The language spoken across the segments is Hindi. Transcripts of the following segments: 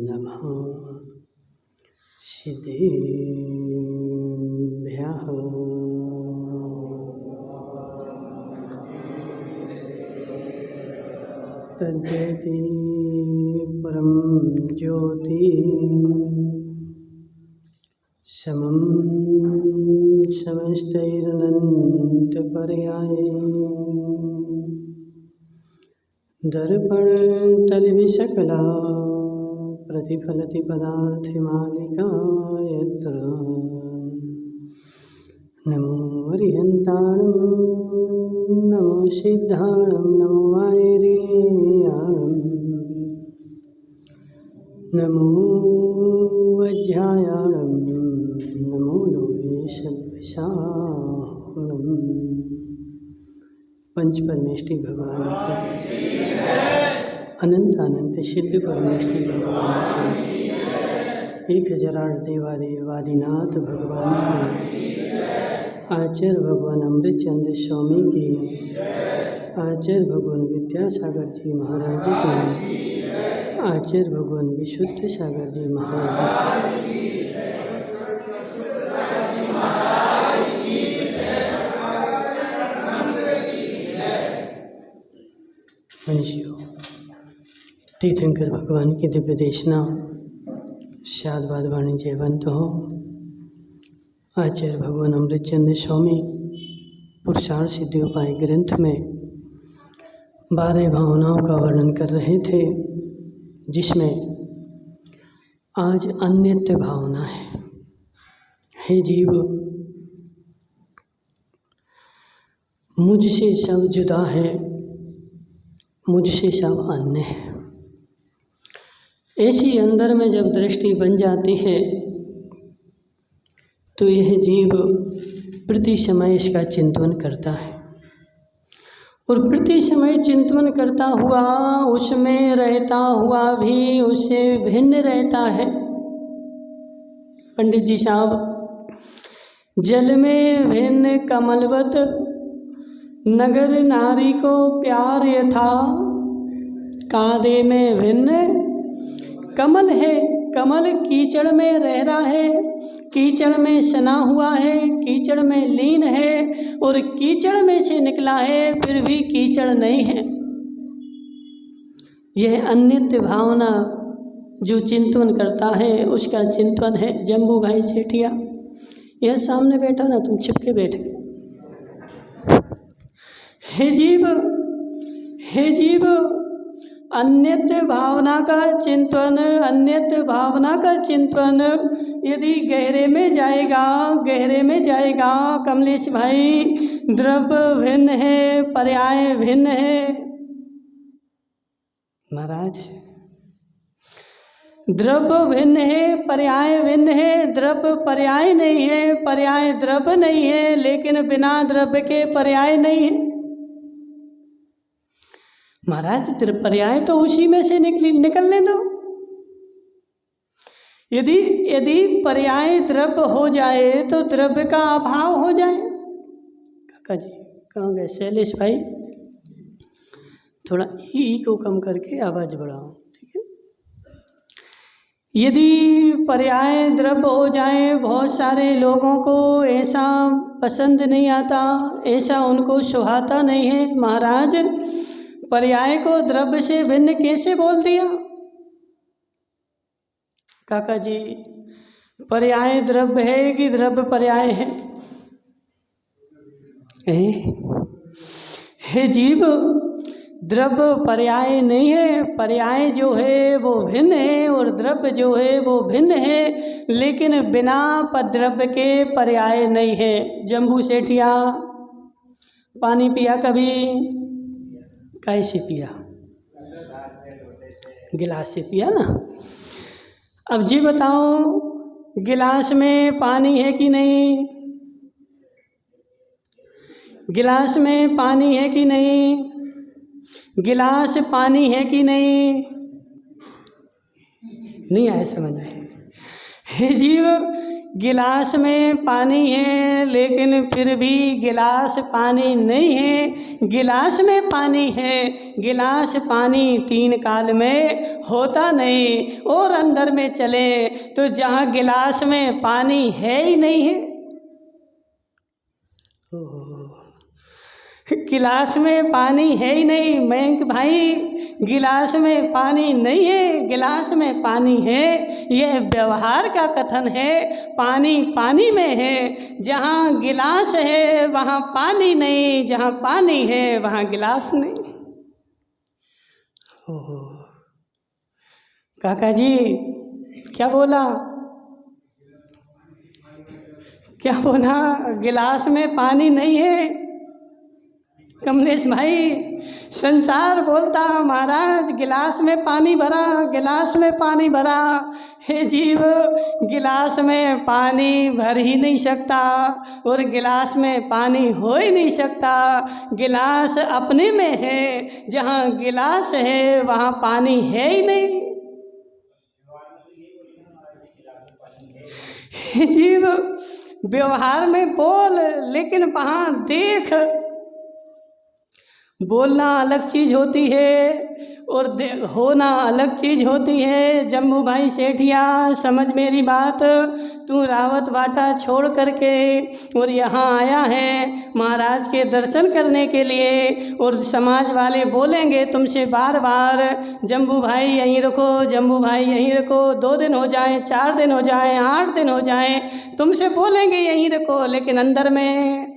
नमः सिद्धेभ्यः। तज्जयति परं ज्योति समं समस्तैरनन्तपर्याये दर्पणतलविसकला प्रतिफलति पदार्थमालिका यत्र नमो हरिहन्ताणं नमो सिद्धाणं नमो वायरेयाणं नमो वज्रायाणं नमो लोकेशविशालम्। पंच परमेष्टि भगवान के अनंत अनंत सिद्ध परमेष्टि भगवान के 1008 देवादिनाथ भगवान के आचार्य भगवान अमृतचंद्र स्वामी की आचार्य भगवान विद्यासागर जी महाराज की आचार्य भगवान विशुद्ध सागर जी महाराज मनुष्यों तीर्थंकर भगवान की दिव्य देशना शादवाद वाणी जयवंत हो। आचार्य भगवान अमृतचंद्र स्वामी पुरुषार्थ सिद्धि उपाय ग्रंथ में 12 भावनाओं का वर्णन कर रहे थे, जिसमें आज अन्यत्व भावना है। हे जीव, मुझसे सब जुदा है, मुझसे सब अन्य है। ऐसी अंदर में जब दृष्टि बन जाती है तो यह जीव प्रति समय इसका चिंतन करता है और प्रति समय चिंतन करता हुआ उसमें रहता हुआ भी उससे भिन्न रहता है। पंडित जी साहब, जल में भिन्न कमलवत नगर नारी को प्यार यथा, कांदे में भिन्न कमल है। कमल कीचड़ में रह रहा है, कीचड़ में सना हुआ है, कीचड़ में लीन है और कीचड़ में से निकला है फिर भी कीचड़ नहीं है। यह अन्यत्व भावना जो चिंतन करता है उसका चिंतन है। जम्बू भाई सेठिया, यह सामने बैठा ना, तुम छिपके बैठे। हे जीव, अन्यत्व भावना का चिंतन, अन्यत्व भावना का चिंतन यदि गहरे में जाएगा, कमलेश भाई, द्रव्य भिन्न है, पर्याय भिन्न है। महाराज, द्रव्य भिन्न है, पर्याय भिन्न है। द्रव्य पर्याय नहीं है, पर्याय द्रव्य नहीं है, लेकिन बिना द्रव्य के पर्याय नहीं है। महाराज, पर्याय तो उसी में से निकलने दो। यदि पर्याय द्रव्य हो जाए तो द्रव्य का अभाव हो जाए। काका जी कहाँ गए? शैलेश भाई, थोड़ा ई को कम करके आवाज बढ़ाओ, ठीक है। यदि पर्याय द्रव्य हो जाए, बहुत सारे लोगों को ऐसा पसंद नहीं आता, ऐसा उनको सुहाता नहीं है। महाराज, पर्याय को द्रव्य से भिन्न कैसे बोल दिया? काका जी, पर्याय द्रव्य है कि द्रव्य पर्याय है? हे जीव, द्रव्य पर्याय नहीं है। पर्याय जो है वो भिन्न है और द्रव्य जो है वो भिन्न है, लेकिन बिना द्रव्य के पर्याय नहीं है। जम्बू सेठिया, पानी पिया कभी? कैसे पिया? गिलास से पिया ना। अब जी बताओ, गिलास में पानी है कि नहीं? गिलास में पानी है कि नहीं? गिलास पानी है कि नहीं? नहीं आया समझ में? हे जीव, गिलास में पानी है लेकिन फिर भी गिलास पानी नहीं है। गिलास में पानी है, गिलास पानी तीन काल में होता नहीं। और अंदर में चले तो जहाँ गिलास में पानी है ही नहीं है। गिलास में पानी है ही नहीं। मयंक भाई, गिलास में पानी नहीं है, गिलास में पानी है। यह व्यवहार का कथन है। पानी पानी में है। जहाँ गिलास है वहाँ पानी नहीं, जहाँ पानी है वहाँ गिलास नहीं। ओहो काका जी, क्या बोला? क्या बोला? गिलास में पानी नहीं है। कमलेश भाई, संसार बोलता महाराज गिलास में पानी भरा, गिलास में पानी भरा। हे जीव, गिलास में पानी भर ही नहीं सकता और गिलास में पानी हो ही नहीं सकता। गिलास अपने में है, जहाँ गिलास है वहाँ पानी है ही नहीं। हे जीव, व्यवहार में बोल लेकिन वहाँ देख। बोलना अलग चीज़ होती है और होना अलग चीज़ होती है। जम्बू भाई सेठिया, समझ मेरी बात। तू रावत बाटा छोड़ करके और यहाँ आया है महाराज के दर्शन करने के लिए, और समाज वाले बोलेंगे तुमसे बार बार, जम्बू भाई यहीं रुको, जम्बू भाई यहीं रुको। 2 दिन हो जाए, 4 दिन हो जाए, 8 दिन हो जाए, तुमसे बोलेंगे यहीं रुको, लेकिन अंदर में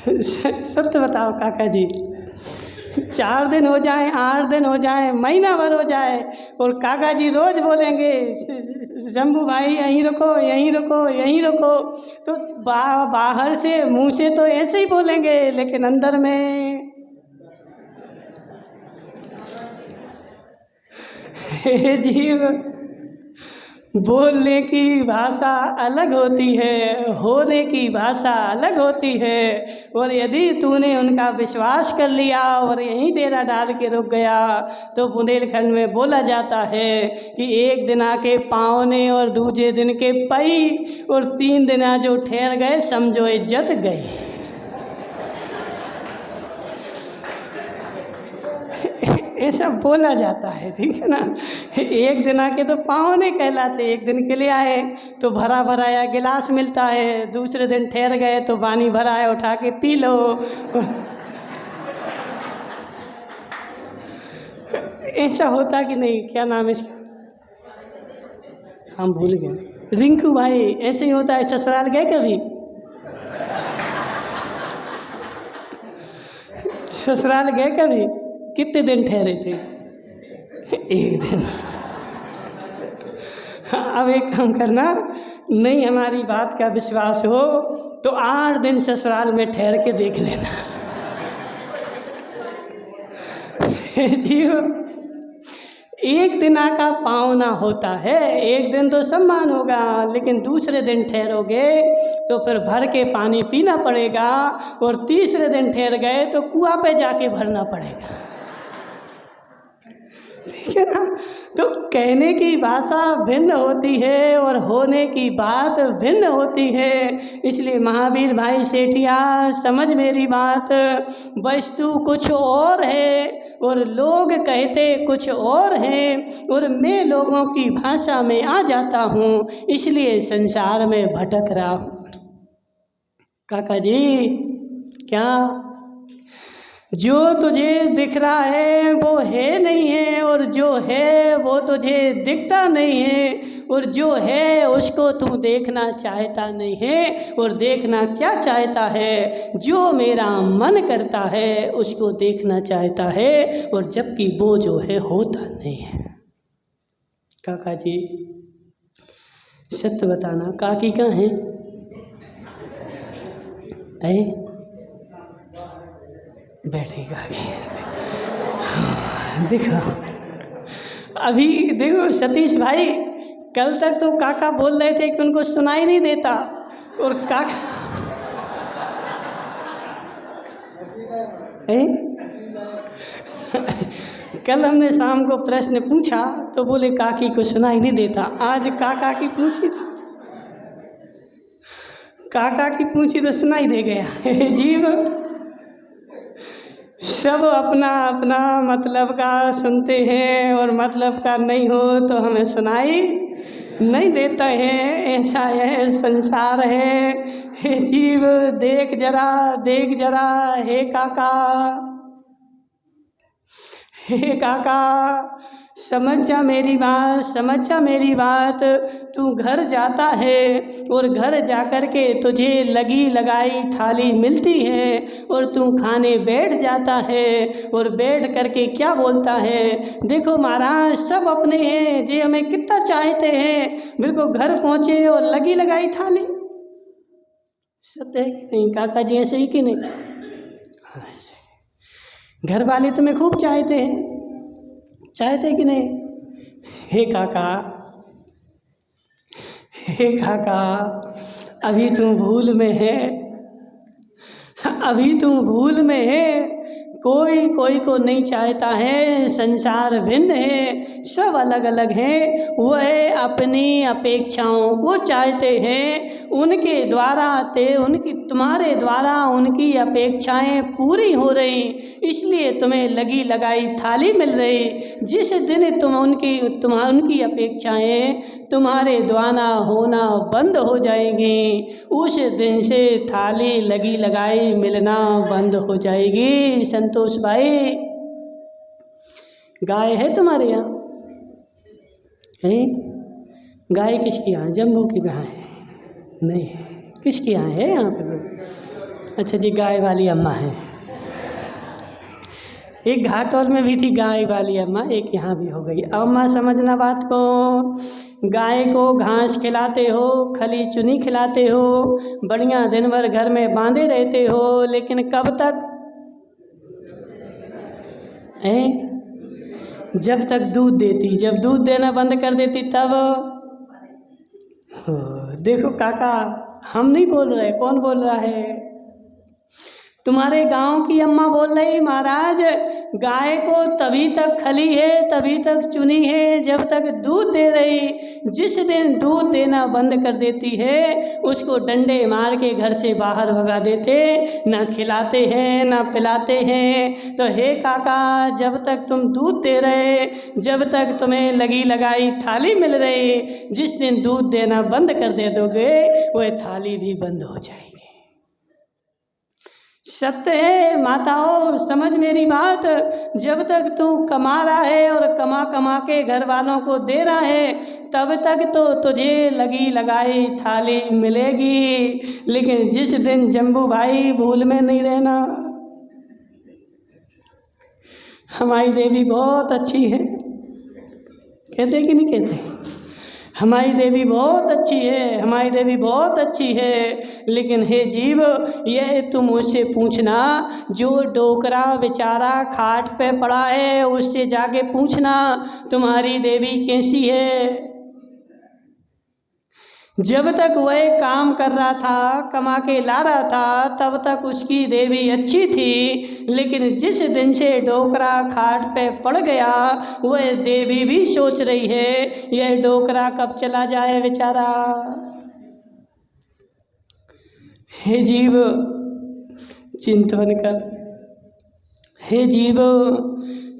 सत्य बताओ काका जी, 4 दिन हो जाए, 8 दिन हो जाए, महीना भर हो जाए, और काका जी रोज बोलेंगे शंभू भाई यहीं रुको, यहीं रुको, यहीं रुको। तो बाहर से मुंह से तो ऐसे ही बोलेंगे, लेकिन अंदर में हे जीव, बोलने की भाषा अलग होती है, होने की भाषा अलग होती है। और यदि तूने उनका विश्वास कर लिया और यहीं डेरा डाल के रुक गया, तो बुंदेलखंड में बोला जाता है कि एक दिना के पावने और दूसरे दिन के पई, और 3 दिना जो ठहर गए समझो इज्जत गई। ऐसा बोला जाता है, ठीक है ना। एक दिन आके तो पाँव नहीं कहलाते, एक दिन के लिए आए तो भरा भराया गिलास मिलता है, दूसरे दिन ठहर गए तो पानी भरा है उठा के पी लो। ऐसा होता कि नहीं? क्या नाम है इसका? हम भूल गए। रिंकू भाई, ऐसे ही होता है। ससुराल गए कभी? ससुराल गए कभी? कितने दिन ठहरे थे? 1 दिन। अब एक काम करना, नहीं हमारी बात का विश्वास हो तो 8 दिन ससुराल में ठहर के देख लेना। जीव, 1 दिन का पावना होता है, 1 दिन तो सम्मान होगा, लेकिन दूसरे दिन ठहरोगे तो फिर भर के पानी पीना पड़ेगा, और तीसरे दिन ठहर गए तो कुआं पे जाके भरना पड़ेगा, ठीक है ना। तो कहने की भाषा भिन्न होती है और होने की बात भिन्न होती है। इसलिए महावीर भाई सेठिया, समझ मेरी बात। वस्तु कुछ और है और लोग कहते कुछ और हैं, और मैं लोगों की भाषा में आ जाता हूँ, इसलिए संसार में भटक रहा हूँ। काका जी, क्या जो तुझे दिख रहा है वो है नहीं है, और जो है वो तुझे दिखता नहीं है, और जो है उसको तू देखना चाहता नहीं है। और देखना क्या चाहता है? जो मेरा मन करता है उसको देखना चाहता है, और जबकि वो जो है होता नहीं है। काका जी, सत्य बताना, काकी कहाँ है? बैठेगा। देखो, अभी देखो सतीश भाई, कल तक तो काका बोल रहे थे कि उनको सुनाई नहीं देता, और काका कल हमने शाम को प्रश्न पूछा तो बोले काकी को सुनाई नहीं देता। आज काका की पूछी तो तो सुनाई दे गया। जीव सब अपना अपना मतलब का सुनते हैं और मतलब का नहीं हो तो हमें सुनाई नहीं देता है। ऐसा यह संसार है। हे जीव देख जरा हे काका समझ जा मेरी बात। तू घर जाता है और घर जाकर के तुझे लगी लगाई थाली मिलती है और तू खाने बैठ जाता है और बैठ करके क्या बोलता है, देखो महाराज सब अपने हैं जे हमें कितना चाहते हैं, बिल्कुल घर पहुँचे और लगी लगाई थाली। सत्य है कि नहीं काका जी, ऐसे ही कि नहीं? हाँ ऐसे। घर वाले तुम्हें खूब चाहते कि नहीं? हे काका अभी तुम भूल में है। कोई को नहीं चाहता है। संसार भिन्न है, सब अलग अलग हैं। वह अपनी अपेक्षाओं को चाहते हैं, उनके द्वारा तुम्हारे द्वारा उनकी अपेक्षाएं पूरी हो रही, इसलिए तुम्हें लगी लगाई थाली मिल रही। जिस दिन उनकी अपेक्षाएं तुम्हारे द्वारा होना बंद हो जाएंगी, उस दिन से थाली लगी लगाई मिलना बंद हो जाएगी। संतोष भाई, गाय है तुम्हारे यहाँ? है? गाय किसकी यहाँ? जम्मू की गाय है? नहीं है। किसकी यहाँ है? यहाँ पे? अच्छा जी, गाय वाली अम्मा है। एक घाटोल में भी थी गाय वाली अम्मा, एक यहाँ भी हो गई। अम्मा समझना बात को, गाय को घास खिलाते हो, खली चुनी खिलाते हो, बढ़िया दिन भर घर में बांधे रहते हो, लेकिन कब तक है? जब तक दूध देती, जब दूध देना बंद कर देती तब देखो काका, हम नहीं बोल रहे, कौन बोल रहा है? तुम्हारे गांव की अम्मा बोल रही, महाराज गाय को तभी तक खली है, तभी तक चुनी है जब तक दूध दे रही। जिस दिन दूध देना बंद कर देती है, उसको डंडे मार के घर से बाहर भगा देते, ना खिलाते हैं ना पिलाते हैं। तो हे काका, जब तक तुम दूध दे रहे, जब तक तुम्हें लगी लगाई थाली मिल रही, जिस दिन दूध देना बंद कर दे दोगे, वह थाली भी बंद हो जाएगी। सत्य है माताओं, समझ मेरी बात। जब तक तू कमा रहा है और कमा के घर वालों को दे रहा है, तब तक तो तुझे लगी लगाई थाली मिलेगी। लेकिन जिस दिन जम्बू भाई भूल में नहीं रहना, हमारी देवी बहुत अच्छी है, कहते कि नहीं कहते? हमारी देवी बहुत अच्छी है, हमारी देवी बहुत अच्छी है। लेकिन हे जीव, यह तुम उससे पूछना जो डोकरा बेचारा खाट पे पड़ा है, उससे जाके पूछना तुम्हारी देवी कैसी है। जब तक वह काम कर रहा था, कमा के ला रहा था, तब तक उसकी देवी अच्छी थी। लेकिन जिस दिन से डोकरा खाट पे पड़ गया, वह देवी भी सोच रही है यह डोकरा कब चला जाए बेचारा। हे जीव चिंतन कर, हे जीव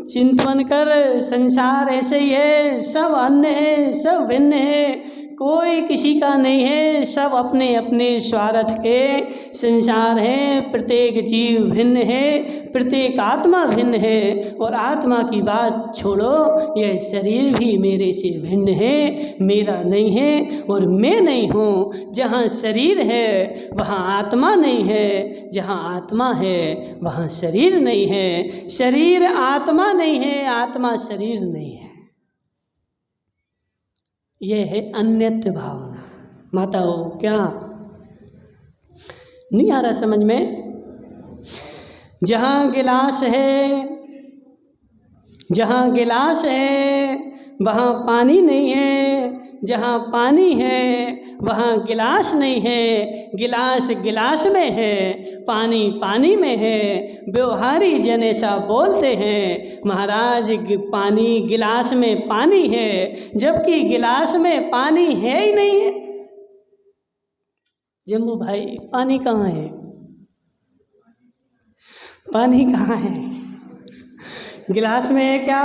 चिंतन कर। संसार ऐसे ही है, सब अन्य है, सब भिन्न है, कोई किसी का नहीं है, सब अपने अपने स्वार्थ के संसार हैं। प्रत्येक जीव भिन्न है, प्रत्येक आत्मा भिन्न है। और आत्मा की बात छोड़ो, यह शरीर भी मेरे से भिन्न है, मेरा नहीं है और मैं नहीं हूँ। जहाँ शरीर है वहाँ आत्मा नहीं है, जहाँ आत्मा है वहाँ शरीर नहीं है। शरीर आत्मा नहीं है, आत्मा शरीर नहीं है। यह है अन्यत्व भावना। माताओं, क्या नहीं आ रहा समझ में? जहाँ गिलास है वहाँ पानी नहीं है, जहाँ पानी है वहाँ गिलास नहीं है, गिलास गिलास में है, पानी पानी में है। व्यवहारी जन ऐसा बोलते हैं महाराज पानी गिलास में पानी है, जबकि गिलास में पानी है ही नहीं है। जम्बू भाई पानी कहाँ है? पानी कहाँ है? गिलास में है क्या?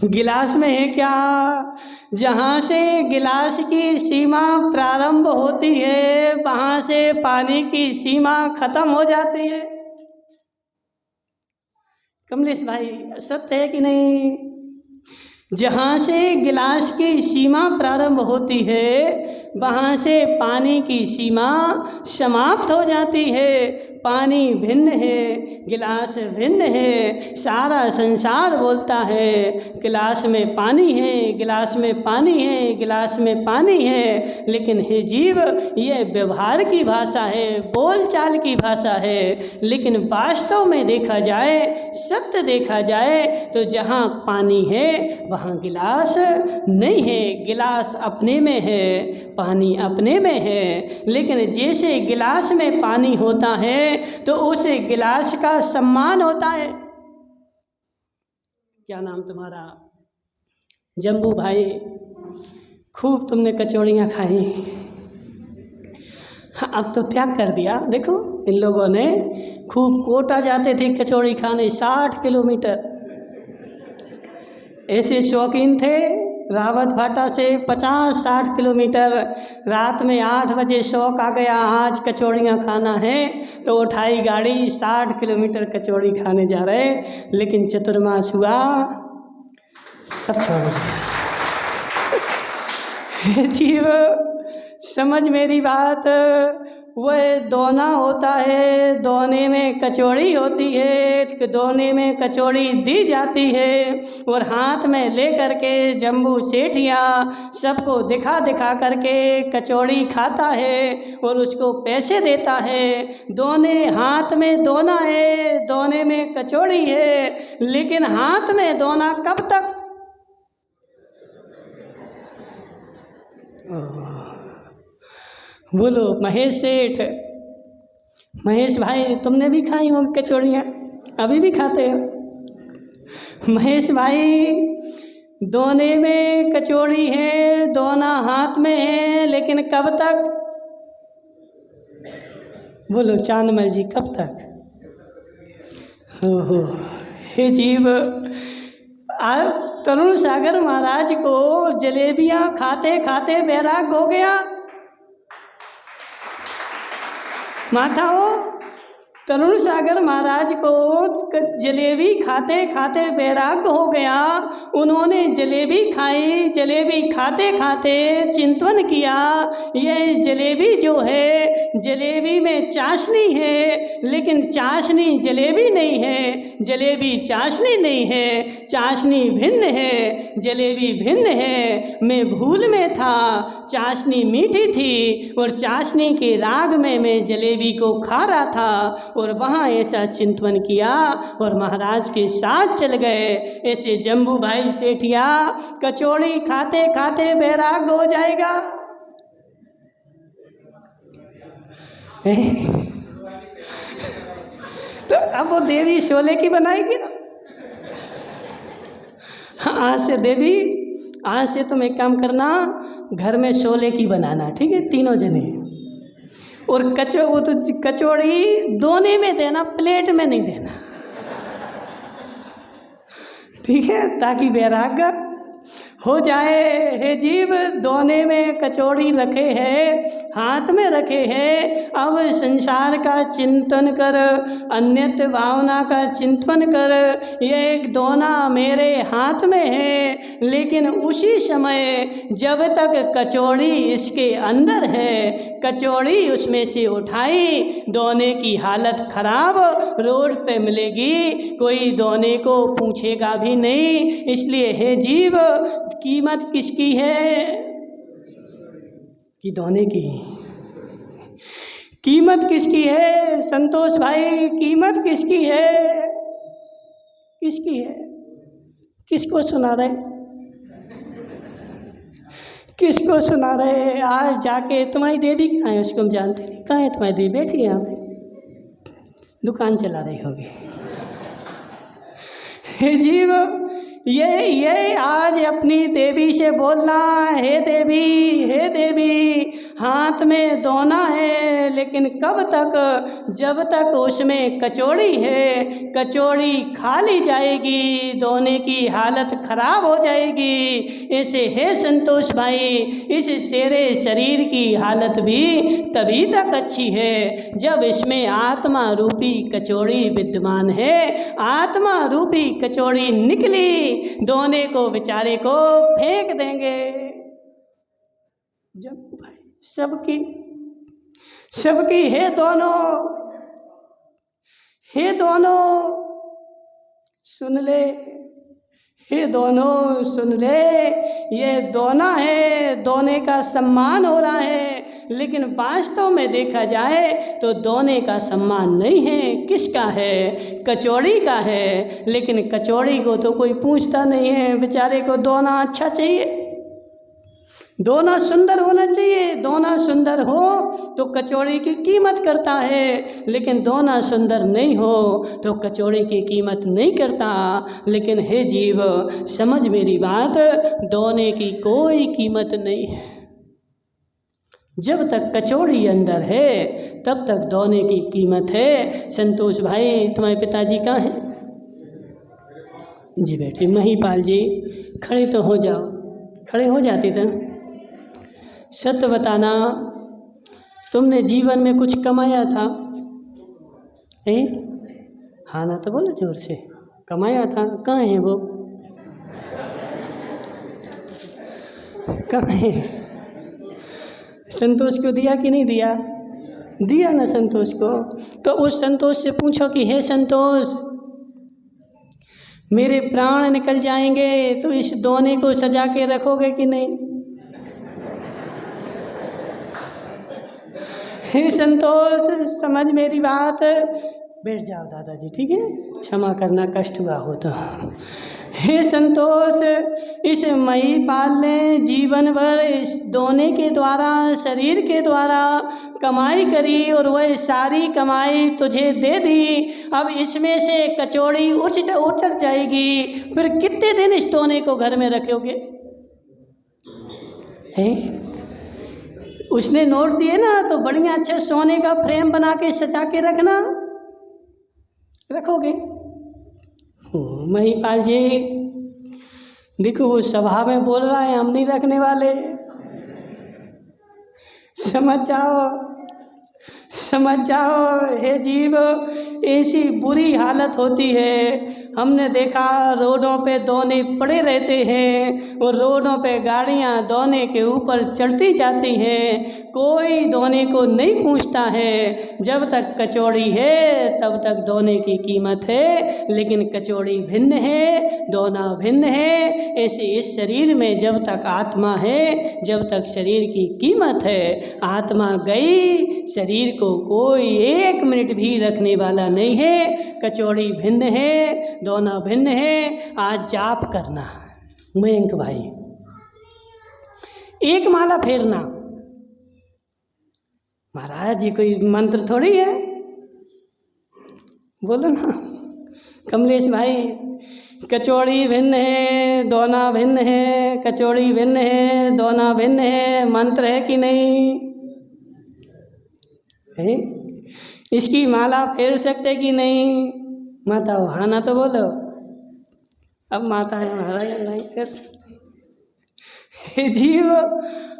गिलास में है क्या? जहाँ से गिलास की सीमा प्रारंभ होती है वहाँ से पानी की सीमा खत्म हो जाती है। कमलेश भाई सत्य है कि नहीं? जहाँ से गिलास की सीमा प्रारंभ होती है वहाँ से पानी की सीमा समाप्त हो जाती है। पानी भिन्न है, गिलास भिन्न है। सारा संसार बोलता है गिलास में पानी है, गिलास में पानी है, गिलास में पानी है। लेकिन हे जीव, ये व्यवहार की भाषा है, बोलचाल की भाषा है। लेकिन वास्तव में देखा जाए, सत्य देखा जाए तो जहाँ पानी है वहाँ गिलास नहीं है। गिलास अपने में है, पानी अपने में है। लेकिन जैसे गिलास में पानी होता है तो उस गिलास का सम्मान होता है। क्या नाम तुम्हारा? जम्बू भाई, खूब तुमने कचौड़ियाँ खाई। अब तो त्याग कर दिया। देखो इन लोगों ने खूब कोटा जाते थे कचौड़ी खाने, 60 किलोमीटर। ऐसे शौकीन थे, रावत भाटा से 50-60 किलोमीटर। रात में 8 बजे शौक आ गया आज कचौड़ियाँ खाना है, तो उठाई गाड़ी, 60 किलोमीटर कचौड़ी खाने जा रहे। लेकिन चतुर्मास हुआ, सब छोड़ दिया। जीव समझ मेरी बात, वह दोना होता है, दोने में कचौड़ी होती है, दोने में कचौड़ी दी जाती है और हाथ में ले करके जम्बू सेठिया सबको दिखा दिखा करके कचौड़ी खाता है और उसको पैसे देता है। दोने हाथ में दोना है, दोने में कचौड़ी है, लेकिन हाथ में दोना कब तक? बोलो महेश सेठ, महेश भाई तुमने भी खाई होंगी कचौड़ियाँ, अभी भी खाते हो। महेश भाई, दोने में कचौड़ी है, दोना हाथ में है, लेकिन कब तक? बोलो चांदमल जी, कब तक? हो हे जीव, आप तरुण सागर महाराज को जलेबियाँ खाते खाते बैराग हो गया। माता हो, तरुण सागर महाराज को जलेबी खाते खाते वैराग्य हो गया। उन्होंने जलेबी खाई, जलेबी खाते खाते चिंतन किया, यह जलेबी जो है, जलेबी में चाशनी है, लेकिन चाशनी जलेबी नहीं है, जलेबी चाशनी नहीं है, चाशनी भिन्न है, जलेबी भिन्न है। मैं भूल में था, चाशनी मीठी थी और चाशनी के राग में मैं जलेबी को खा रहा था और वहाँ ऐसा चिंतन किया और महाराज के साथ चल गए। ऐसे जम्बू भाई सेठिया कचौड़ी खाते खाते बैराग हो जाएगा। तो अब वो देवी शोले की बनाएगी ना। आज से देवी, आज से तुम एक काम करना, घर में शोले की बनाना, ठीक है, तीनों जने। और कचौड़ी दोने में देना, प्लेट में नहीं देना, ठीक है, ताकि वैराग्य हो जाए। हे जीव, दोने में कचौड़ी रखे है, हाथ में रखे है, अब संसार का चिंतन कर, अन्यत्र भावना का चिंतन कर। ये एक दोना मेरे हाथ में है, लेकिन उसी समय जब तक कचौड़ी इसके अंदर है, कचौड़ी उसमें से उठाई, दोने की हालत खराब, रोड पे मिलेगी, कोई दोने को पूछेगा भी नहीं। इसलिए हे जीव, कीमत किसकी है? कि दोने की। कीमत किसकी है? संतोष भाई, कीमत किसकी है? किसकी है? किसको सुना रहे? किसको सुना रहे हैं? आज जाके तुम्हारी देवी कहाँ है? उसको हम जानते नहीं। कहाँ है तुम्हारी देवी? बैठी है यहाँ पे, दुकान चला रही होगी। हे जीव, ये आज अपनी देवी से बोलना, हे देवी, हे देवी, हाथ में दोना है, लेकिन कब तक? जब तक उसमें कचौड़ी है। कचौड़ी खा ली जाएगी, दोने की हालत खराब हो जाएगी। ऐसे हे संतोष भाई, इस तेरे शरीर की हालत भी तभी तक अच्छी है जब इसमें आत्मा रूपी कचौड़ी विद्यमान है। आत्मा रूपी कचौड़ी निकली, दोने को बेचारे को फेंक देंगे। जम्मू भाई, सबकी हे दोनों, हे दोनों सुन ले, हे दोनों सुन ले, ये दोना है, दोने का सम्मान हो रहा है, लेकिन वास्तव में देखा जाए तो दोने का सम्मान नहीं है। किसका है? कचौड़ी का है। लेकिन कचौड़ी को तो कोई पूछता नहीं है, बेचारे को दोना अच्छा चाहिए, दोना सुंदर होना चाहिए। दोना सुंदर हो तो कचौड़ी की कीमत करता है, लेकिन दोना सुंदर नहीं हो तो कचौड़ी की कीमत नहीं करता। लेकिन हे जीव, समझ मेरी बात, दोने की कोई कीमत नहीं है। जब तक कचौड़ी अंदर है तब तक दोने की कीमत है। संतोष भाई, तुम्हारे पिताजी कहाँ हैं? जी बेटे। महिपाल जी, खड़े तो हो जाओ। खड़े हो जाते थे। सत्य बताना, तुमने जीवन में कुछ कमाया था? हाँ ना तो बोलो जोर से। कमाया था? कहाँ है वो? कहाँ है? संतोष को दिया कि नहीं दिया? दिया ना संतोष को। तो उस संतोष से पूछो कि हे संतोष, मेरे प्राण निकल जाएंगे तो इस दोने को सजा के रखोगे कि नहीं? हे संतोष, समझ मेरी बात। बैठ जाओ दादाजी, ठीक है? क्षमा करना, कष्ट हुआ हो तो। हे संतोष, इस महिपाल ने जीवन भर इस दोने के द्वारा, शरीर के द्वारा कमाई करी और वह सारी कमाई तुझे दे दी। अब इसमें से कचौड़ी उचट जाएगी, फिर कितने दिन इस दोने को घर में रखोगे? उसने नोट दिए ना, तो बढ़िया अच्छे सोने का फ्रेम बना के सजा के रखना, रखोगे? महिपाल जी, देखो वो सभा में बोल रहा है, हम नहीं रखने वाले। समझ जाओ हे जीव, ऐसी बुरी हालत होती है। हमने देखा रोडों पे दोने पड़े रहते हैं और रोडों पे गाड़ियां दोने के ऊपर चढ़ती जाती हैं, कोई दोने को नहीं पूछता है। जब तक कचौड़ी है तब तक दोने की कीमत है, लेकिन कचौड़ी भिन्न है, दोना भिन्न है। ऐसे इस शरीर में जब तक आत्मा है, जब तक शरीर की कीमत है। आत्मा गई, शरीर को कोई एक मिनट भी रखने वाला नहीं है। कचौड़ी भिन्न है, दोना भिन्न है। आज जाप करना मयंक भाई, एक माला फेरना। महाराज जी कोई मंत्र थोड़ी है, बोलो ना। कमलेश भाई, कचौड़ी भिन्न है, दोना भिन्न है, कचौड़ी भिन्न है, दोना भिन्न है, मंत्र है कि नहीं है? इसकी माला फेर सकते कि नहीं? माता हो, हाँ ना तो बोलो। अब माता है महाराज, नहीं कर जीव।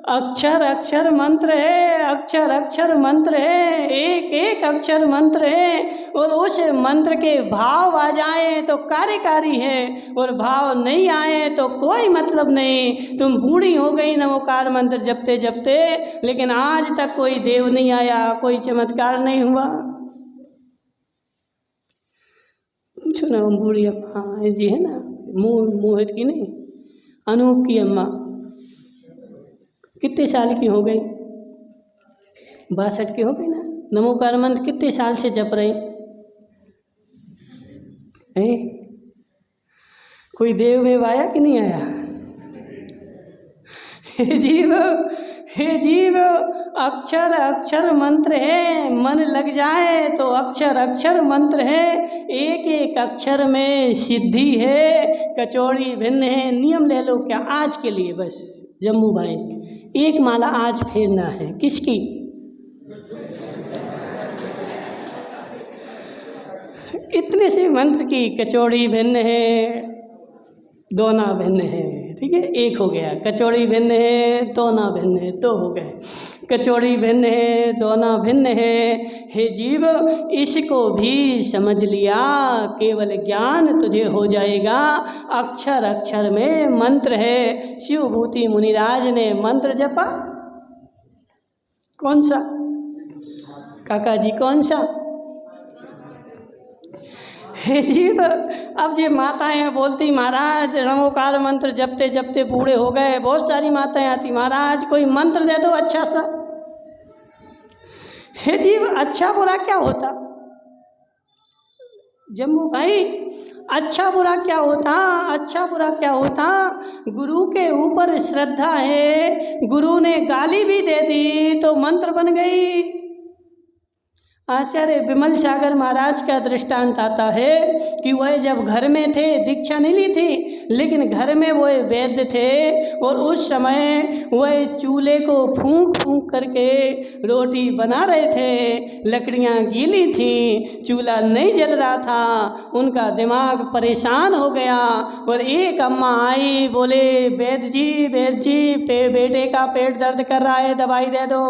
अक्षर अक्षर मंत्र है, अक्षर अक्षर मंत्र है, एक एक अक्षर मंत्र है। और उस मंत्र के भाव आ जाए तो कार्यकारी है, और भाव नहीं आए तो कोई मतलब नहीं। तुम बूढ़ी हो गई नमोकार मंत्र जपते जपते, लेकिन आज तक कोई देव नहीं आया, कोई चमत्कार नहीं हुआ। पूछो ना, बूढ़ी अम्मा जी है ना, मोहित की नहीं, अनूप की अम्मा कितने साल की हो गई? 62 की हो गई ना। नमोकार मंत्र कितने साल से जप रहे हैं? कोई देव में आया कि नहीं आया? हे जीव अक्षर अक्षर मंत्र है, मन लग जाए तो अक्षर अक्षर मंत्र है, एक एक अक्षर में सिद्धि है, कचौड़ी भिन्न है। नियम ले लो क्या आज के लिए, बस जम्मू भाई एक माला आज फेरना है। किसकी? इतने से मंत्र की कचौड़ी भिन्न है, दोना भिन्न है, ठीक है, एक हो गया। कचौड़ी भिन्न है, दोना भिन्न है, दो हो गए। कचौड़ी भिन्न है, दोना भिन्न है। हे जीव इसको भी समझ लिया, केवल ज्ञान तुझे हो जाएगा। अक्षर अक्षर में मंत्र है। शिवभूति मुनिराज ने मंत्र जपा, कौन सा काका जी, कौन सा? हे जीव अब ये माताएं बोलती महाराज नमोकार मंत्र जपते जपते बूढ़े हो गए। बहुत सारी माताएं आती, महाराज कोई मंत्र दे दो अच्छा सा। हे जीव अच्छा बुरा क्या होता? जम्मू भाई अच्छा बुरा क्या होता? अच्छा बुरा क्या होता? गुरु के ऊपर श्रद्धा है, गुरु ने गाली भी दे दी तो मंत्र बन गई। आचार्य विमल सागर महाराज का दृष्टांत आता है कि वह जब घर में थे, दीक्षा नहीं ली थी, लेकिन घर में वह वैद्य थे और उस समय वह चूल्हे को फूंक फूंक करके रोटी बना रहे थे। लकड़ियां गीली थी, चूल्हा नहीं जल रहा था, उनका दिमाग परेशान हो गया और एक अम्मा आई, बोले वैद्य जी बेटे का पेट दर्द कर रहा है, दवाई दे दो।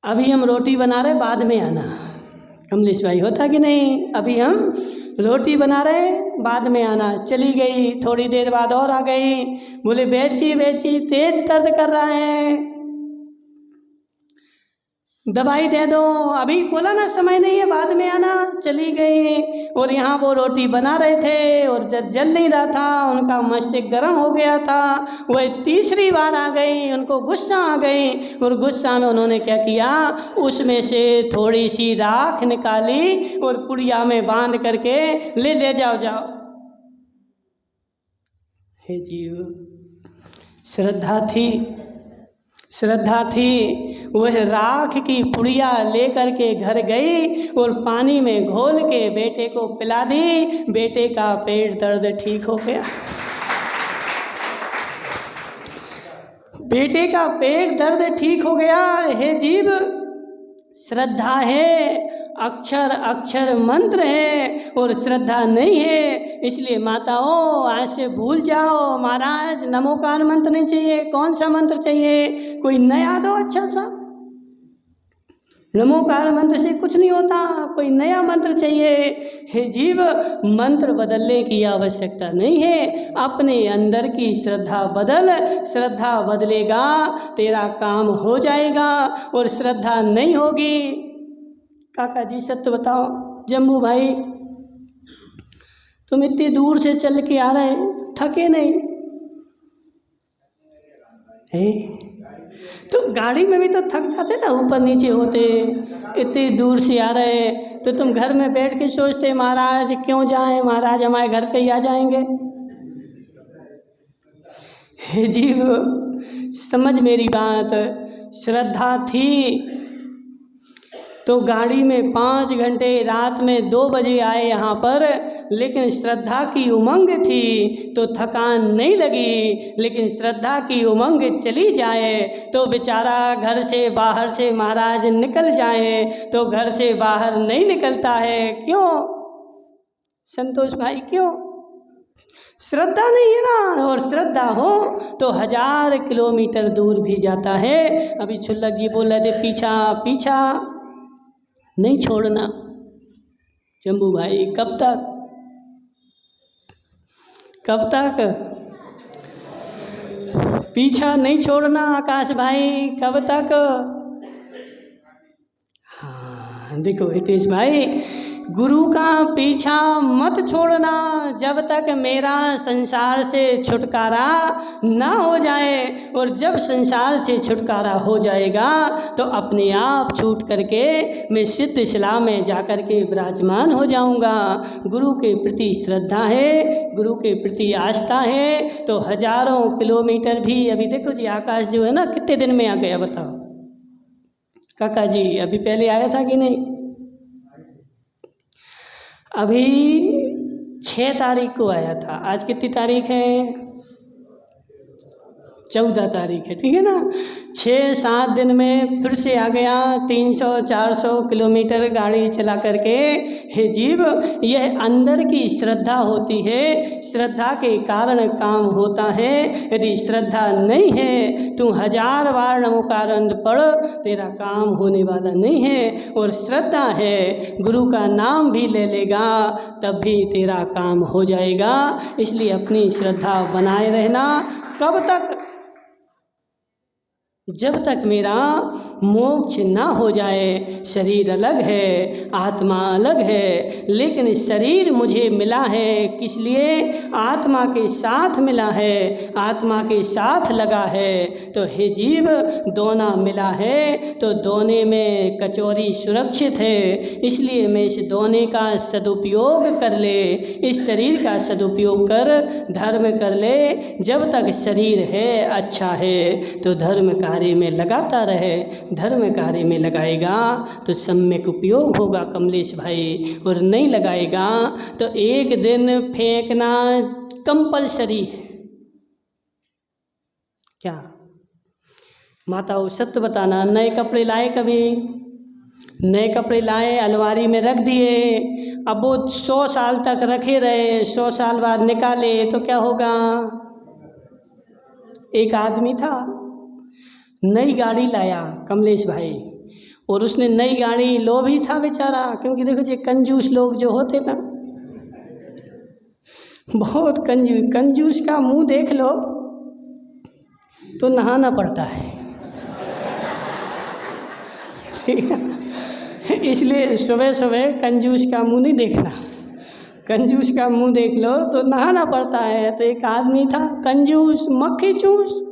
अभी हम रोटी बना रहे, बाद में आना। कमलेश भाई होता कि नहीं? अभी हम रोटी बना रहे, बाद में आना। चली गई, थोड़ी देर बाद और आ गई, बोले बेची तेज दर्द कर रहा है, दवाई दे दो। अभी बोला ना समय नहीं है, बाद में आना। चली गई और यहाँ वो रोटी बना रहे थे और जल नहीं रहा था, उनका मस्तिष्क गर्म हो गया था। वह तीसरी बार आ गई, उनको गुस्सा आ गई और गुस्सा में उन्होंने क्या किया, उसमें से थोड़ी सी राख निकाली और पुड़िया में बांध करके ले जाओ। हे जीव श्रद्धा थी, वह राख की पुड़िया लेकर के घर गई और पानी में घोल के बेटे को पिला दी। बेटे का पेट दर्द ठीक हो गया। बेटे का पेट दर्द ठीक हो गया। हे जीव श्रद्धा है, अक्षर अक्षर मंत्र है और श्रद्धा नहीं है, इसलिए माताओं आज से भूल जाओ। महाराज नमोकार मंत्र नहीं चाहिए, कौन सा मंत्र चाहिए? कोई नया दो अच्छा सा। नमोकार मंत्र से कुछ नहीं होता, कोई नया मंत्र चाहिए। हे जीव मंत्र बदलने की आवश्यकता नहीं है, अपने अंदर की श्रद्धा बदल। श्रद्धा बदलेगा तेरा काम हो जाएगा और श्रद्धा नहीं होगी। काका जी सत्य बताओ, जम्मू भाई तुम इतनी दूर से चल के आ रहे, थके नहीं? तो गाड़ी में भी तो थक जाते ना, ऊपर नीचे होते, इतनी दूर से आ रहे तो तुम घर में बैठ के सोचते महाराज क्यों जाएं, महाराज हमारे घर पे ही आ जाएंगे। हे जीव समझ मेरी बात, श्रद्धा थी तो गाड़ी में 5 घंटे रात में 2 बजे आए यहाँ पर, लेकिन श्रद्धा की उमंग थी तो थकान नहीं लगी। लेकिन श्रद्धा की उमंग चली जाए तो बेचारा घर से बाहर से महाराज निकल जाए तो घर से बाहर नहीं निकलता है। क्यों संतोष भाई, क्यों? श्रद्धा नहीं है ना, और श्रद्धा हो तो 1000 किलोमीटर दूर भी जाता है। अभी छुल्लक जी बोल रहे थे पीछा नहीं छोड़ना। जम्बू भाई कब तक पीछा नहीं छोड़ना? आकाश भाई कब तक? हाँ देखो हितेश भाई, गुरु का पीछा मत छोड़ना जब तक मेरा संसार से छुटकारा ना हो जाए, और जब संसार से छुटकारा हो जाएगा तो अपने आप छूट करके मैं सिद्ध शिला में जाकर के विराजमान हो जाऊंगा। गुरु के प्रति श्रद्धा है, गुरु के प्रति आस्था है तो हजारों किलोमीटर भी, अभी देखो जी आकाश जो है ना कितने दिन में आ गया बताओ काका जी, अभी पहले आया था कि नहीं? अभी 6 तारीख को आया था, आज कितनी तारीख है? 14 तारीख है, ठीक है ना। 6-7 दिन में फिर से आ गया, 300-400 किलोमीटर गाड़ी चला करके। हे जीव, यह अंदर की श्रद्धा होती है, श्रद्धा के कारण काम होता है। यदि श्रद्धा नहीं है तू 1000 बार नमोकारांत पढ़, तेरा काम होने वाला नहीं है। और श्रद्धा है, गुरु का नाम भी ले लेगा तब भी तेरा काम हो जाएगा। इसलिए अपनी श्रद्धा बनाए रहना। कब तक? जब तक मेरा मोक्ष ना हो जाए। शरीर अलग है, आत्मा अलग है, लेकिन शरीर मुझे मिला है किस लिए? आत्मा के साथ मिला है, आत्मा के साथ लगा है। तो हे जीव, दोना मिला है तो दोने में कचौरी सुरक्षित है। इसलिए मैं इस दोने का सदुपयोग कर ले, इस शरीर का सदुपयोग कर, धर्म कर ले। जब तक शरीर है अच्छा है तो धर्म कार्य में लगाता रहे, धर्म कार्य में लगाएगा तो सम्यक उपयोग होगा कमलेश भाई, और नहीं लगाएगा तो एक दिन फेंकना कंपलसरी है। क्या माताओं सत्य बताना, नए कपड़े लाए कभी? नए कपड़े लाए, अलमारी में रख दिए, अब वो 100 साल तक रखे रहे, 100 साल बाद निकाले तो क्या होगा? एक आदमी था, नई गाड़ी लाया कमलेश भाई, और उसने नई गाड़ी, लोभी था बेचारा, क्योंकि देखो ये कंजूस लोग जो होते ना, बहुत कंजूस का मुंह देख लो तो नहाना पड़ता है, ठीक है। इसलिए सुबह सुबह कंजूस का मुंह नहीं देखना, कंजूस का मुंह देख लो तो नहाना पड़ता है। तो एक आदमी था कंजूस, मक्खी चूस,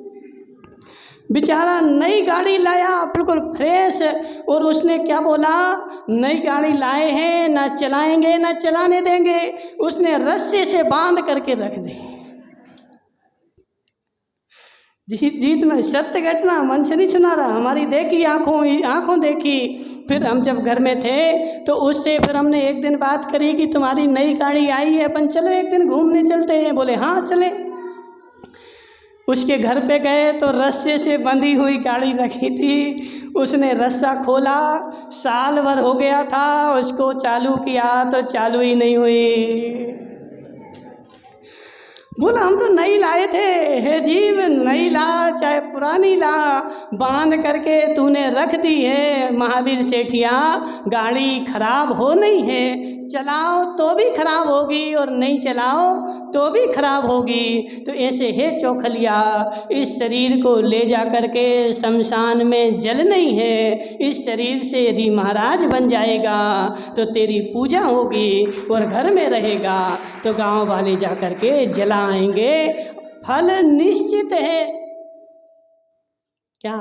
बेचारा नई गाड़ी लाया बिल्कुल फ्रेश, और उसने क्या बोला? नई गाड़ी लाए हैं, ना चलाएंगे ना चलाने देंगे। उसने रस्से से बांध करके रख दी। जीत में सत्य घटना, मन से नहीं सुना रहा, हमारी देखी आंखों देखी। फिर हम जब घर में थे तो उससे फिर हमने एक दिन बात करी कि तुम्हारी नई गाड़ी आई है, अपन चलो एक दिन घूमने चलते हैं। बोले हाँ चले। उसके घर पे गए तो रस्से से बंधी हुई गाड़ी रखी थी, उसने रस्सा खोला, साल भर हो गया था, उसको चालू किया तो चालू ही नहीं हुई। बोला हम तो नई लाए थे। हे जीव, नई ला चाहे पुरानी ला, बांध करके तूने रख दी है। महावीर सेठिया, गाड़ी खराब हो नहीं है, चलाओ तो भी खराब होगी और नहीं चलाओ तो भी खराब होगी। तो ऐसे हे चौखलिया, इस शरीर को ले जा करके शमशान में जल नहीं है। इस शरीर से यदि महाराज बन जाएगा तो तेरी पूजा होगी, और घर में रहेगा तो गांव वाले जा करके जलाएंगे। फल निश्चित है। क्या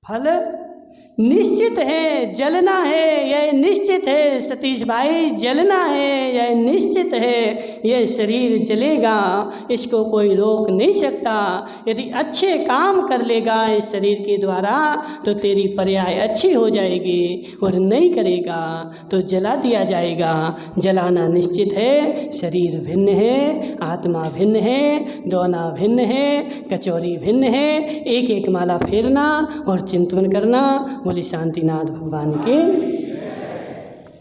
फल निश्चित है? जलना है, यह निश्चित है सतीश भाई, जलना है, यह निश्चित है। यह शरीर जलेगा, इसको कोई रोक नहीं सकता। यदि अच्छे काम कर लेगा इस शरीर के द्वारा तो तेरी पर्याय अच्छी हो जाएगी, और नहीं करेगा तो जला दिया जाएगा। जलाना निश्चित है। शरीर भिन्न है, आत्मा भिन्न है, दोना भिन्न है, कचौरी भिन्न है। एक एक माला फेरना और चिंतन करना। बोले शांतिनाथ भगवान के